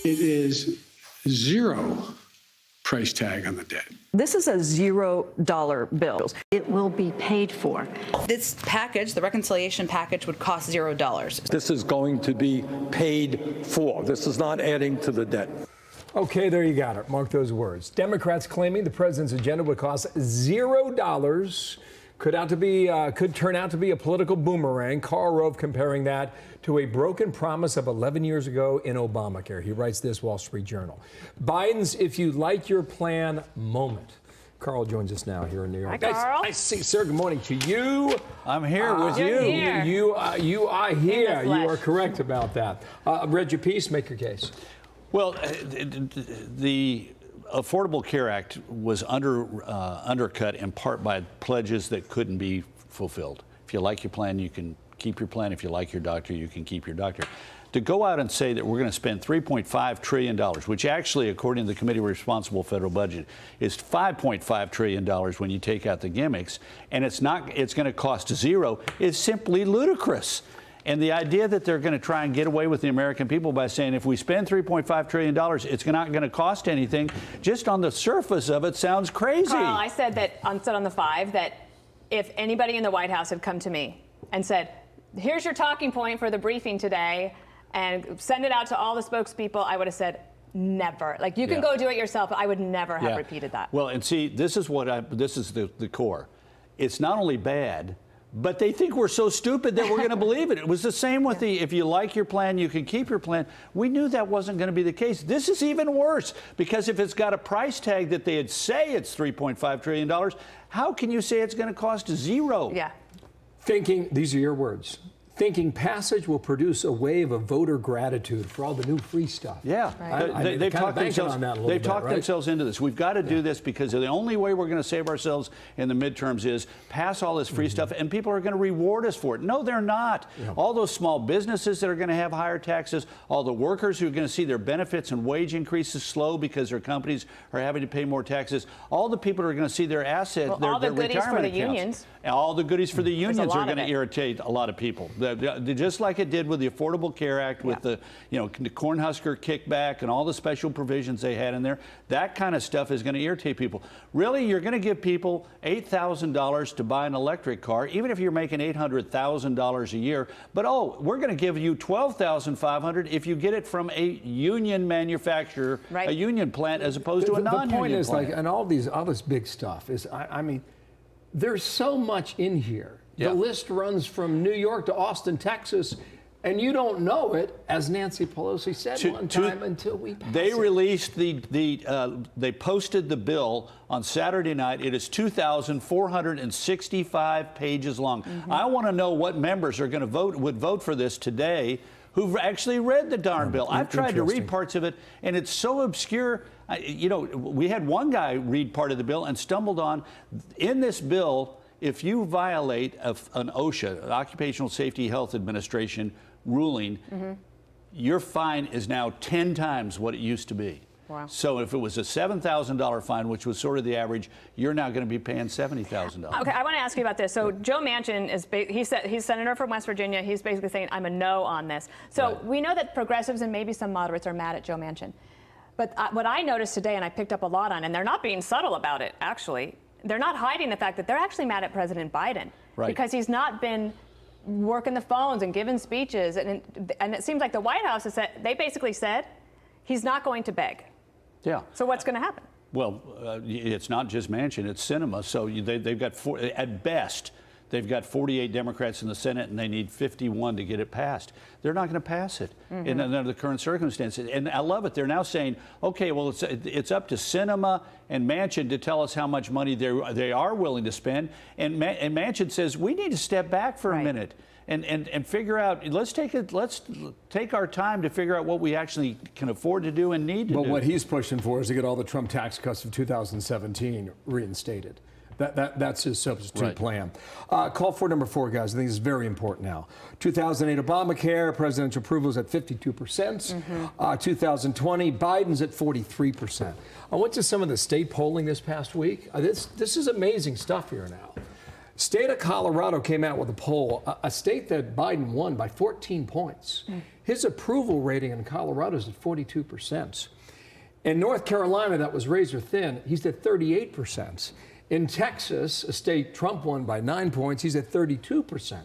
It is zero price tag on the debt. This is a $0 bill. It will be paid for. This package, the reconciliation package, would cost $0. This is going to be paid for. This is not adding to the debt. Okay, there you got it. Mark those words. Democrats claiming the president's agenda would cost $0. Could turn out to be a political boomerang. Karl Rove comparing that to a broken promise of 11 years ago in Obamacare. He writes this, Wall Street Journal. Biden's "if you like your plan" moment. Karl joins us now here in New York. Hi, Karl. Nice to see you, sir. Good morning to you. I'm here with you. Here. You are here. You flesh. are correct about that. Read your piece. Make your case. Well, the Affordable Care Act was undercut in part by pledges that couldn't be fulfilled. If you like your plan, you can keep your plan. If you like your doctor, you can keep your doctor. To go out and say that we're going to spend $3.5 trillion, which actually, according to the Committee Responsible Federal Budget, is $5.5 trillion when you take out the gimmicks, and it's going to cost zero, is simply ludicrous. And the idea that they're going to try and get away with the American people by saying if we spend $3.5 trillion, it's not going to cost anything, just on the surface of it sounds crazy. Karl, I said on the 5 that if anybody in the White House had come to me and said, here's your talking point for the briefing today, and send it out to all the spokespeople, I would have said, never. Like, you can go do it yourself, but I would never have repeated that. Well, and see, this is the core. It's not only bad, but they think we're so stupid that we're going to believe it. It was the same with if you like your plan, you can keep your plan. We knew that wasn't going to be the case. This is even worse, because if it's got a price tag that they'd say it's $3.5 trillion, how can you say it's going to cost zero? Yeah. These are your words. Thinking passage will produce a wave of voter gratitude for all the new free stuff. Yeah, right. they've talked themselves into this. We've got to do this because the only way we're going to save ourselves in the midterms is pass all this free stuff, and people are going to reward us for it. No, they're not. Yeah. All those small businesses that are going to have higher taxes, all the workers who are going to see their benefits and wage increases slow because their companies are having to pay more taxes, all the people who are going to see their assets, their retirement accounts. For the unions. All the goodies for the unions are going to irritate a lot of people. Just like it did with the Affordable Care Act, with the Cornhusker kickback and all the special provisions they had in there. That kind of stuff is going to irritate people. Really, you're going to give people $8,000 to buy an electric car, even if you're making $800,000 a year. But we're going to give you $12,500 if you get it from a union manufacturer, a union plant, as opposed to a non-union plant. The point is, plant. and all this big stuff is, I mean, there's so much in here. The list runs from New York to Austin, Texas, and you don't know it, as Nancy Pelosi said one time, until we pass They it. released they posted the bill on Saturday night. It is 2,465 pages long. I want to know what members are going to would vote for this today who've actually read the darn bill. I've tried to read parts of it, and it's so obscure. We had one guy read part of the bill and stumbled on, in this bill, if you violate an OSHA, an Occupational Safety Health Administration ruling, your fine is now 10 times what it used to be. Wow. So if it was a $7,000 fine, which was sort of the average, you're now going to be paying $70,000. Okay, I want to ask you about this. So Joe Manchin he's senator from West Virginia. He's basically saying, I'm a no on this. So we know that progressives and maybe some moderates are mad at Joe Manchin. But what I noticed today, and I picked up a lot on, and they're not being subtle about it, actually, they're not hiding the fact that they're actually mad at President Biden because he's not been working the phones and giving speeches. And it seems like the White House has said, they basically said he's not going to beg. Yeah. So what's going to happen? Well, it's not just Manchin, it's Sinema. So they've got, at best, they've got 48 Democrats in the Senate, and they need 51 to get it passed. They're not going to pass it under the current circumstances. And I love it. They're now saying, okay, well, it's up to Sinema and Manchin to tell us how much money they are willing to spend. And Manchin says, we need to step back for a minute and figure out, let's take our time to figure out what we actually can afford to do and need to do. But what he's pushing for is to get all the Trump tax cuts of 2017 reinstated. That's his substitute plan. Call for number 4, guys. I think this is very important now. 2008 Obamacare, presidential approval is at 52%. 2020, Biden's at 43%. I went to some of the state polling this past week. This is amazing stuff here now. State of Colorado came out with a poll, a state that Biden won by 14 points. His approval rating in Colorado is at 42%. In North Carolina, that was razor thin, he's at 38%. In Texas, a state Trump won by 9 points, he's at 32%.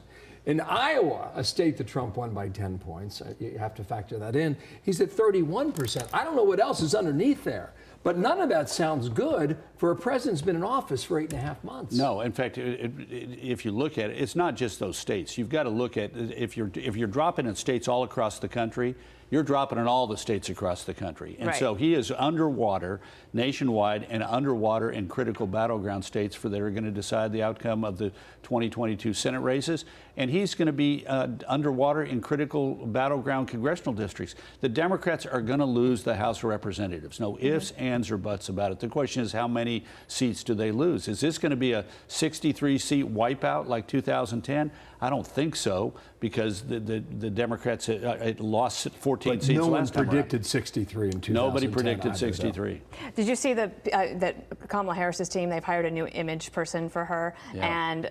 In Iowa, a state that Trump won by 10 points, you have to factor that in, he's at 31%. I don't know what else is underneath there, but none of that sounds good for a president's been in office for 8.5 months. No, in fact, if you look at it, it's not just those states. You've got to look at if you're dropping in states all across the country, you're dropping in all the states across the country. And Right. so he is underwater nationwide and underwater in critical battleground states that are going to decide the outcome of the 2022 Senate races. And he's going to be underwater in critical battleground congressional districts. The Democrats are going to lose the House of Representatives. No ifs, ands, or buts about it. The question is, how many seats do they lose? Is this going to be a 63-seat wipeout like 2010? I don't think so, because the Democrats lost 14 seats No one last time around. predicted 63 in 2010. Nobody predicted either, though. 63. Did you see that Kamala Harris's team, they've hired a new image person for her, and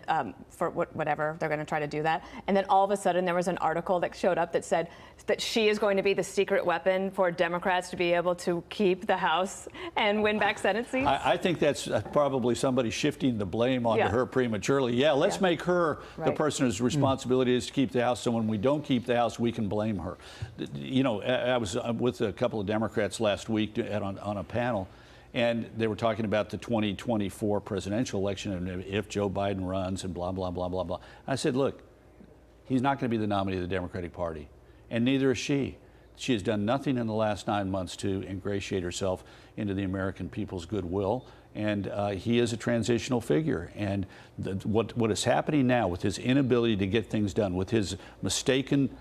for whatever, they're going to try to do that. And then all of a sudden there was an article that showed up that said that she is going to be the secret weapon for Democrats to be able to keep the House and win back Senate seats? I think that's probably somebody shifting the blame onto her prematurely. Yeah, let's make her the person whose responsibility is to keep the House, so when we don't keep the House, we can blame her. You know, I was with a couple of Democrats last week on a panel, and they were talking about the 2024 presidential election and if Joe Biden runs and blah, blah, blah, blah, blah. I said, look, he's not going to be the nominee of the Democratic Party, and neither is she. She has done nothing in the last 9 months to ingratiate herself into the American people's goodwill, and he is a transitional figure. And what is happening now with his inability to get things done, with his mistaken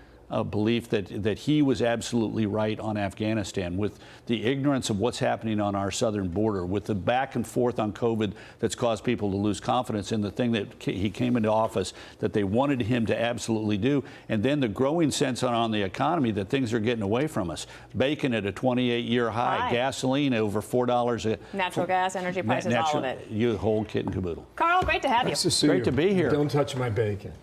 belief that he was absolutely right on Afghanistan, with the ignorance of what's happening on our southern border, with the back and forth on COVID that's caused people to lose confidence in the thing that he came into office that they wanted him to absolutely do, and then the growing sense on the economy that things are getting away from us. Bacon at a 28-year high, gasoline over $4 a Natural gas, energy prices, all of it. You whole kit and caboodle. Carl, great to have you. Nice to see Great you. to be here. Don't touch my bacon.